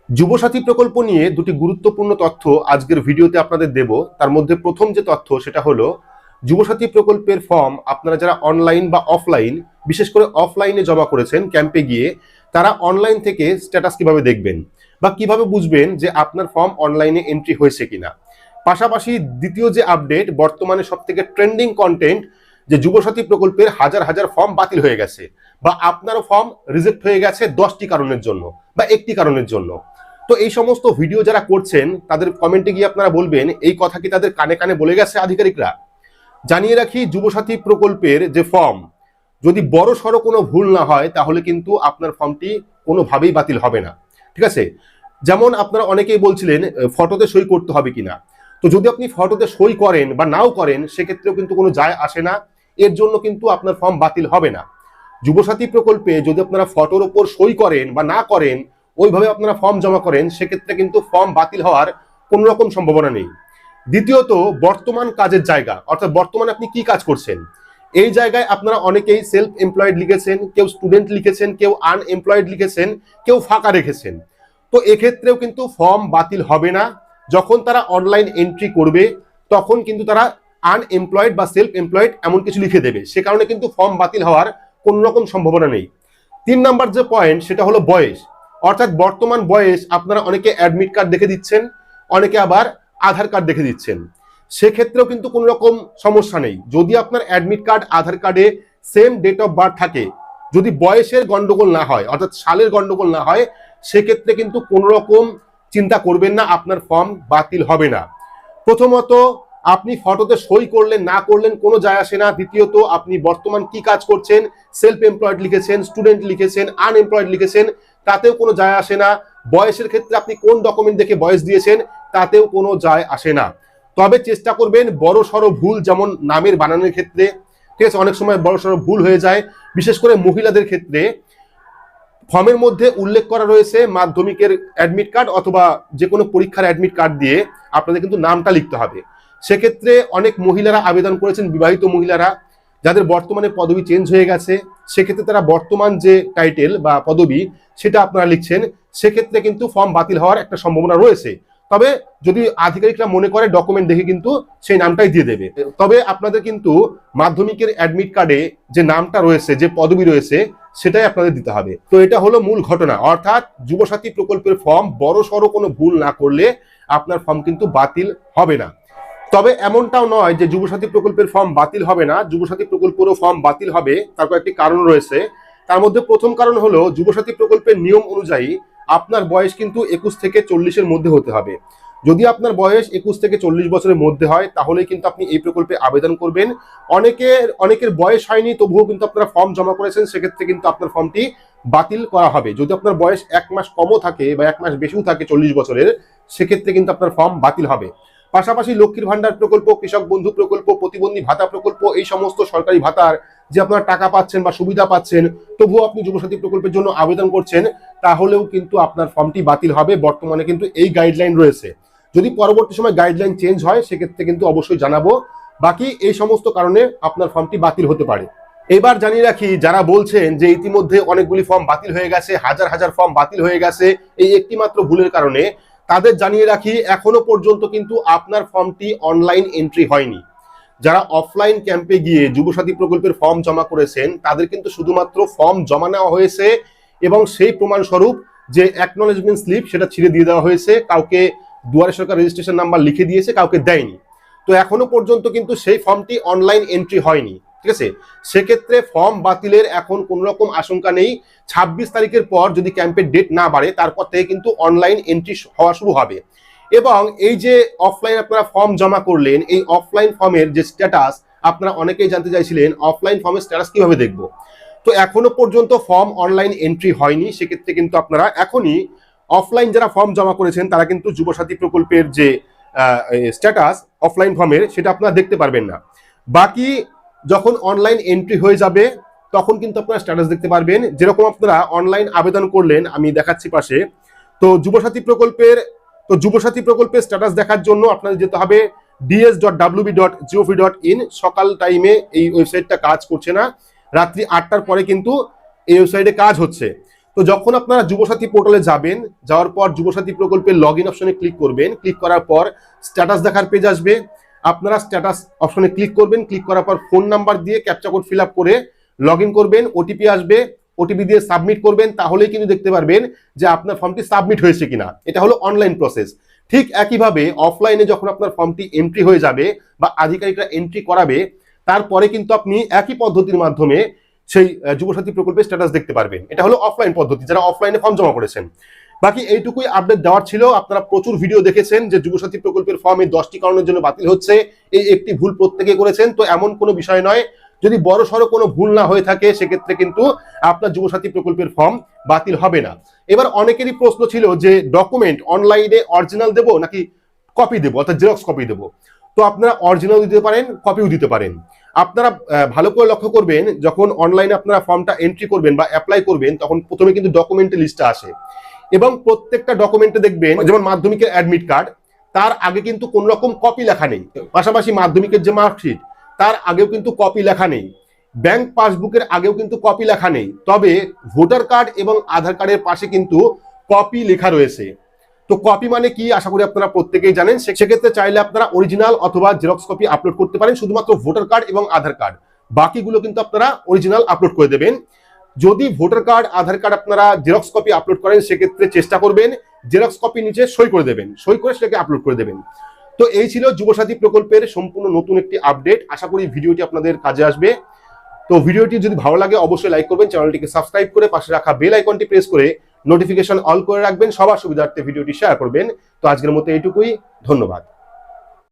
যুবসাথী প্রকল্প নিয়ে দুটি গুরুত্বপূর্ণ তথ্য আজকের ভিডিওতে আপনাদের দেব। তার মধ্যে প্রথম যে তথ্য সেটা হলো যুবসাথী প্রকল্পের ফর্ম আপনারা যারা অনলাইন বা অফলাইন, বিশেষ করে অফলাইনে জমা করেছেন ক্যাম্পে গিয়ে, তারা অনলাইন থেকে স্ট্যাটাস কিভাবে দেখবেন বা কিভাবে বুঝবেন যে আপনার ফর্ম অনলাইনে এন্ট্রি হয়েছে কিনা। পাশাপাশি দ্বিতীয় যে আপডেট, বর্তমানে সবথেকে ট্রেন্ডিং কন্টেন্ট, যে যুবসাথী প্রকল্পের হাজার হাজার ফর্ম বাতিল হয়ে গেছে বা আপনারও ফর্ম রিজেক্ট হয়ে গেছে 10টি কারণের জন্য বা একটি কারণের জন্য। তো এই সমস্ত ভিডিও যারা করছেন তাদের কমেন্টে গিয়ে আপনারা বলবেন এই কথা কি তাদের কানে কানে বলে গেছে আধিকারিকরা। জানিয়ে রাখি, যুবসাথী প্রকল্পের যে ফর্ম, যদি বড় সড়ো কোনো ভুল না হয় তাহলে কিন্তু আপনার ফর্মটি কোনোভাবেই বাতিল হবে না। ঠিক আছে? যেমন আপনারা অনেকেই বলছিলেন ফটোতে সই করতে হবে কিনা। তো যদি আপনি ফটোতে সই করেন বা নাও করেন সেক্ষেত্রেও কিন্তু কোনো যায় আসে না, এর জন্য কিন্তু আপনার ফর্ম বাতিল হবে না। যুবসাথী প্রকল্পে যদি আপনারা ফটোর উপর সই করেন বা না করেন, ওইভাবে আপনারা ফর্ম জমা করেন, সেক্ষেত্রে কিন্তু ফর্ম বাতিল হওয়ার কোনো রকম সম্ভাবনা নেই। দ্বিতীয়ত, বর্তমান কাজের জায়গা, অর্থাৎ বর্তমানে আপনি কি কাজ করছেন, এই জায়গায় আপনারা অনেকেই সেলফ এমপ্লয়েড লিখেছেন, কেউ স্টুডেন্ট লিখেছেন, কেউ আনএমপ্লয়েড লিখেছেন, কেউ ফাঁকা রেখেছেন। তো এক্ষেত্রেও কিন্তু ফর্ম বাতিল হবে না। যখন তারা অনলাইন এন্ট্রি করবে তখন কিন্তু তারা আনএমপ্লয়েড বা সেলফ এমপ্লয়েড এমন কিছু লিখে দেবে, সে কারণে কিন্তু ফর্ম বাতিল হওয়ার কোনো রকম সম্ভাবনা নেই। 3 নম্বর যে পয়েন্ট সেটা হলো বয়স, অর্থাৎ বর্তমান বয়স আপনারা অনেকে অ্যাডমিট কার্ড দেখে দিচ্ছেন, অনেকে আবার আধার কার্ড দেখে দিচ্ছেন। সেক্ষেত্রেও কিন্তু কোনো রকম সমস্যা নেই। যদি আপনার অ্যাডমিট কার্ড আধার কার্ডে সেম ডেট অফ বার্থ থাকে, যদি বয়সের গন্ডগোল না হয়, অর্থাৎ সালের গন্ডগোল না হয়, সেক্ষেত্রে কিন্তু কোনো রকম চিন্তা করবেন না, আপনার ফর্ম বাতিল হবে না। প্রথমত, আপনি ফটোতে সই করলেন না করলেন কোনো যায় আসে না। দ্বিতীয়ত, আপনি বর্তমান কি কাজ করছেন, সেলফ এমপ্লয়েড লিখেছেন, স্টুডেন্ট লিখেছেন, আনএমপ্লয়েড লিখেছেন, তাতেও কোনো যায় আসে না। বয়সের ক্ষেত্রে আপনি কোন ডকুমেন্ট দেখে বয়স দিয়েছেন, তাতেও কোনো যায় আসে না। তবে চেষ্টা করবেন বড় সড়ো ভুল, যেমন নামের বানানোর ক্ষেত্রে, ঠিক আছে, অনেক সময় বড় সড়ো ভুল হয়ে যায়, বিশেষ করে মহিলাদের ক্ষেত্রে। ফর্মের মধ্যে উল্লেখ করা রয়েছে মাধ্যমিকের অ্যাডমিট কার্ড অথবা যে কোনো পরীক্ষার অ্যাডমিট কার্ড দিয়ে আপনাদের কিন্তু নামটা লিখতে হবে। সেক্ষেত্রে অনেক মহিলারা আবেদন করেছেন, বিবাহিত মহিলারা যাদের বর্তমানে পদবি চেঞ্জ হয়ে গেছে, সেক্ষেত্রে তারা বর্তমান যে টাইটেল বা পদবি সেটা আপনারা লিখছেন, সেক্ষেত্রে কিন্তু ফর্ম বাতিল হওয়ার একটা সম্ভাবনা রয়েছে। তবে যদি আধিকারিকরা মনে করে ডকুমেন্ট দেখে কিন্তু সেই নামটাই দিয়ে দেবে। তবে আপনাদের কিন্তু মাধ্যমিকের অ্যাডমিট কার্ডে যে নামটা রয়েছে, যে পদবি রয়েছে, সেটাই আপনাদের দিতে হবে। তো এটা হলো মূল ঘটনা, অর্থাৎ যুবসাথী প্রকল্পের ফর্ম বড় সড়ো কোনো ভুল না করলে আপনার ফর্ম কিন্তু বাতিল হবে না। তবে এমনটাও নয় যে যুবসাথী প্রকল্পের ফর্ম বাতিল হবে না, যুবসাথী প্রকল্পেরও ফর্ম বাতিল হবে। তার কয়েকটি কারণ রয়েছে। তার মধ্যে প্রথম কারণ হলো যুবসাথী প্রকল্পের নিয়ম অনুযায়ী আপনার বয়স কিন্তু 21 থেকে 40-এর মধ্যে হতে হবে। যদি আপনার বয়স 21 থেকে 40 বছরের মধ্যে হয় তাহলে কিন্তু আপনি এই প্রকল্পে আবেদন করবেন। অনেকের বয়স হয়নি তবুও কিন্তু আপনারা ফর্ম জমা করেছেন, সেক্ষেত্রে কিন্তু আপনার ফর্মটি বাতিল করা হবে। যদি আপনার বয়স 1 মাস কমও থাকে বা 1 মাস বেশিও থাকে 40 বছরের, সেক্ষেত্রে কিন্তু আপনার ফর্ম বাতিল হবে। পাশাপাশি লক্ষ্মীর ভান্ডার প্রকল্প, কৃষক বন্ধু প্রকল্প, প্রতিবন্ধী ভাতা প্রকল্প, এই সমস্ত সরকারি ভাতার যে আপনারা টাকা পাচ্ছেন বা সুবিধা পাচ্ছেন, তবুও আপনি যুবসাথী প্রকল্পের জন্য আবেদন করছেন, তাহলেও কিন্তু আপনার ফর্মটি বাতিল হবে। বর্তমানে কিন্তু এই গাইডলাইন রয়েছে। যদি পরবর্তী সময় গাইডলাইন চেঞ্জ হয় সেক্ষেত্রে কিন্তু অবশ্যই জানাবো। বাকি এই সমস্ত কারণে আপনার ফর্মটি বাতিল হতে পারে। এবার জানিয়ে রাখি, যারা বলছেন যে ইতিমধ্যে অনেকগুলি ফর্ম বাতিল হয়ে গেছে, হাজার হাজার ফর্ম বাতিল হয়ে গেছে এই একটি মাত্র ভুলের কারণে, তাদের জানিয়ে রাখি এখনো পর্যন্ত কিন্তু আপনার ফর্মটি অনলাইন এন্ট্রি হয়নি। যারা অফলাইন ক্যাম্পে গিয়ে যুবসাথী প্রকল্পের ফর্ম জমা করেছেন তাদের কিন্তু শুধুমাত্র ফর্ম জমা নেওয়া হয়েছে এবং সেই প্রমাণস্বরূপ যে অ্যাকনলেজমেন্ট স্লিপ সেটা ছিঁড়ে দিয়ে দেওয়া হয়েছে। কাউকে দুয়ারে সরকার রেজিস্ট্রেশন নাম্বার লিখে দিয়েছে, কাউকে দেয়নি। তো এখনো পর্যন্ত কিন্তু সেই ফর্মটি অনলাইন এন্ট্রি হয়নি। ঠিক আছে? সেক্ষেত্রে ফর্ম বাতিলের এখন কোন রকম আশঙ্কা নেই। 26 তারিখের পর যদি ক্যাম্পের ডেট না বাড়ে তারপর থেকে কিন্তু অনলাইন এন্ট্রি হওয়া শুরু হবে। এবং এই যে অফলাইন আপনারা ফর্ম জমা করলেন, এই অফলাইন ফর্মের যে স্ট্যাটাস আপনারা অনেকেই জানতে চাইছিলেন, অফলাইন ফর্মের স্ট্যাটাস কিভাবে দেখব। তো এখনো পর্যন্ত ফর্ম অনলাইন এন্ট্রি হয়নি, সেক্ষেত্রে কিন্তু আপনারা এখনই অফলাইন যারা ফর্ম জমা করেছেন তারা কিন্তু যুবসাথী প্রকল্পের যে স্ট্যাটাস অফলাইন ফর্মের সেটা আপনারা দেখতে পারবেন না। বাকি যখন অনলাইন এন্ট্রি হয়ে যাবে তখন কিন্তু আপনারা স্ট্যাটাস দেখতে পারবেন। যেরকম আপনারা অনলাইন আবেদন করলেন, আমি দেখাচ্ছি পাশে। তো যুবসাথী প্রকল্পের স্ট্যাটাস দেখার জন্য আপনাদের যেতে হবে ds.wb.gov.in। সকাল টাইমে এই ওয়েবসাইটটা কাজ করছে না, রাত্রি 8টার পরে কিন্তু এই ওয়েবসাইটে কাজ হচ্ছে। তো যখন আপনারা যুবসাথী পোর্টালে যাবেন, যাওয়ার পর যুবসাথী প্রকল্পের লগ ইন অপশনে ক্লিক করবেন, ক্লিক করার পর স্ট্যাটাস দেখার পেজ আসবে। আপনারা স্ট্যাটাস অপশনে ক্লিক করবেন, ক্লিক করার পর ফোন নাম্বার দিয়ে ক্যাপচা কোড ফিল আপ করে লগ ইন করবেন, ওটিপি আসবে, ওটিপি দিয়ে সাবমিট করবেন, তাহলেই কিন্তু দেখতে পারবেন যে আপনার ফর্মটি সাবমিট হয়েছে কিনা। এটা হলো অনলাইন প্রসেস। ঠিক একইভাবে অফলাইনে যখন আপনার ফর্মটি এন্ট্রি হয়ে যাবে বা আধিকারিকরা এন্ট্রি করাবে, তারপরে কিন্তু আপনি একই পদ্ধতির মাধ্যমে সেই যুবসাথী প্রকল্পের স্ট্যাটাস দেখতে পারবেন। এটা হলো অফলাইন পদ্ধতি, যারা অফলাইনে ফর্ম জমা করেছেন। বাকি এইটুকুই আপডেট দেওয়ার ছিল। আপনারা প্রচুর ভিডিও দেখেছেন যে যুবসাথী প্রকল্পের ফর্ম এই 10টি কারণের জন্য বাতিল হচ্ছে, এই একটি ভুল প্রত্যেকে করেছেন। তো এমন কোনো বিষয় নয়, যদি বড় সড়ো কোনো ভুল না হয়ে থাকে সেক্ষেত্রে কিন্তু আপনার যুবসাথী প্রকল্পের ফর্ম বাতিল হবে না। এবার অনেকেরই প্রশ্ন ছিল যে ডকুমেন্ট অনলাইনে অরিজিনাল দেবো নাকি কপি দেবো, অর্থাৎ জেরক্স কপি দেবো। তো আপনারা অরিজিনাল দিতে পারেন, কপিও দিতে পারেন। আপনারা ভালো করে লক্ষ্য করবেন, যখন অনলাইনে আপনারা ফর্মটা এন্ট্রি করবেন বা অ্যাপ্লাই করবেন, তখন প্রথমে কিন্তু ডকুমেন্টের লিস্টটা আসে এবং প্রত্যেকটা ডকুমেন্টে দেখবেন, যেমন মাধ্যমিকের অ্যাডমিট কার্ড, তার আগে কিন্তু কোন রকম কপি লেখা নেই। পাশাপাশি মাধ্যমিকের যে মার্কশিট, তার আগেও কিন্তু কপি লেখা নেই। ব্যাংক পাসবুকের আগেও কিন্তু কপি লেখা নেই। তবে ভোটার কার্ড এবং আধার কার্ডের পাশে কিন্তু কপি লেখা রয়েছে। তো কপি মানে কি আশা করি আপনারা প্রত্যেকেই জানেন। সেক্ষেত্রে চাইলে আপনারা অরিজিনাল অথবা জেরক্স কপি আপলোড করতে পারেন, শুধুমাত্র ভোটার কার্ড এবং আধার কার্ড। বাকিগুলো কিন্তু আপনারা অরিজিনাল আপলোড করে দেবেন। যদি ভোটার কার্ড আধার কার্ড আপনারা জেরক্স কপি আপলোড করেন, সেক্ষেত্রে চেষ্টা করবেন জেরক্স কপি নিচে সই করে দেবেন, সই করে সেটাকে আপলোড করে দেবেন। তো এই ছিল যুবসাথী প্রকল্পের সম্পূর্ণ নতুন একটি আপডেট। আশা করি ভিডিওটি আপনাদের কাজে আসবে। তো ভিডিওটি যদি ভালো লাগে অবশ্যই লাইক করবেন, চ্যানেলটিকে সাবস্ক্রাইব করে পাশে রাখা বেল আইকনটি প্রেস করে নোটিফিকেশন অল করে রাখবেন, সবার সুবিধার্থে ভিডিওটি শেয়ার করবেন। তো আজকের মতো এইটুকুই, ধন্যবাদ।